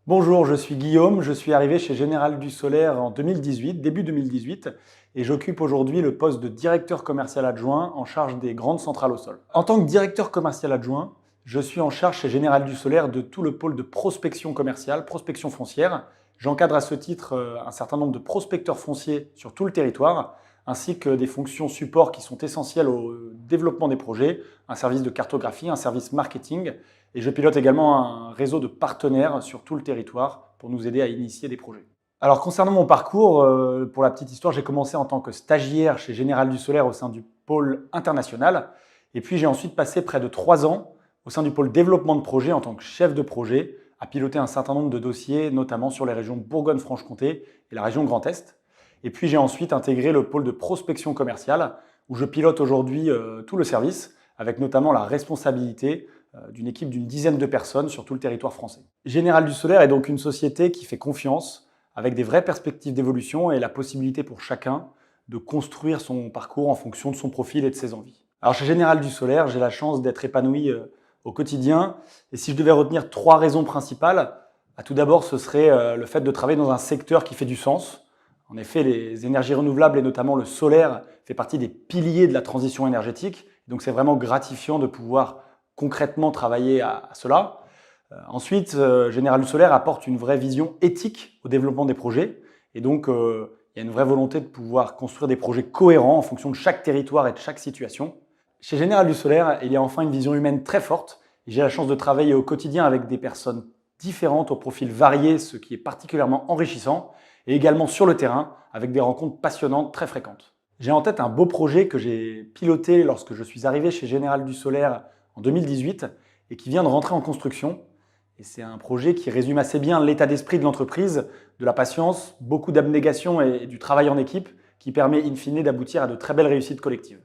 Bonjour, je suis Guillaume, je suis arrivé chez Général du Solaire en 2018, début 2018, et j'occupe aujourd'hui le poste de directeur commercial adjoint en charge des grandes centrales au sol. En tant que directeur commercial adjoint, je suis en charge chez Général du Solaire de tout le pôle de prospection commerciale, prospection foncière. J'encadre à ce titre un certain nombre de prospecteurs fonciers sur tout le territoire, ainsi que des fonctions support qui sont essentielles au développement des projets, un service de cartographie, un service marketing, et je pilote également un réseau de partenaires sur tout le territoire pour nous aider à initier des projets. Alors concernant mon parcours, pour la petite histoire, j'ai commencé en tant que stagiaire chez Général du Solaire au sein du pôle international, et puis j'ai ensuite passé près de 3 ans au sein du pôle développement de projet en tant que chef de projet, à piloter un certain nombre de dossiers, notamment sur les régions Bourgogne-Franche-Comté et la région Grand Est. Et puis j'ai ensuite intégré le pôle de prospection commerciale, où je pilote aujourd'hui tout le service, avec notamment la responsabilité d'une équipe d'une dizaine de personnes sur tout le territoire français. Général du Solaire est donc une société qui fait confiance, avec des vraies perspectives d'évolution et la possibilité pour chacun de construire son parcours en fonction de son profil et de ses envies. Alors chez Général du Solaire, j'ai la chance d'être épanoui au quotidien, et si je devais retenir 3 raisons principales, tout d'abord ce serait le fait de travailler dans un secteur qui fait du sens. En effet, les énergies renouvelables et notamment le solaire fait partie des piliers de la transition énergétique, donc c'est vraiment gratifiant de pouvoir concrètement travailler à cela. Ensuite, Général du Solaire apporte une vraie vision éthique au développement des projets, et donc il y a une vraie volonté de pouvoir construire des projets cohérents en fonction de chaque territoire et de chaque situation. Chez Général du Solaire, il y a enfin une vision humaine très forte, et j'ai la chance de travailler au quotidien avec des personnes différentes, aux profils variés, ce qui est particulièrement enrichissant, et également sur le terrain, avec des rencontres passionnantes très fréquentes. J'ai en tête un beau projet que j'ai piloté lorsque je suis arrivé chez Général du Solaire en 2018 et qui vient de rentrer en construction. Et c'est un projet qui résume assez bien l'état d'esprit de l'entreprise, de la patience, beaucoup d'abnégation et du travail en équipe qui permet in fine d'aboutir à de très belles réussites collectives.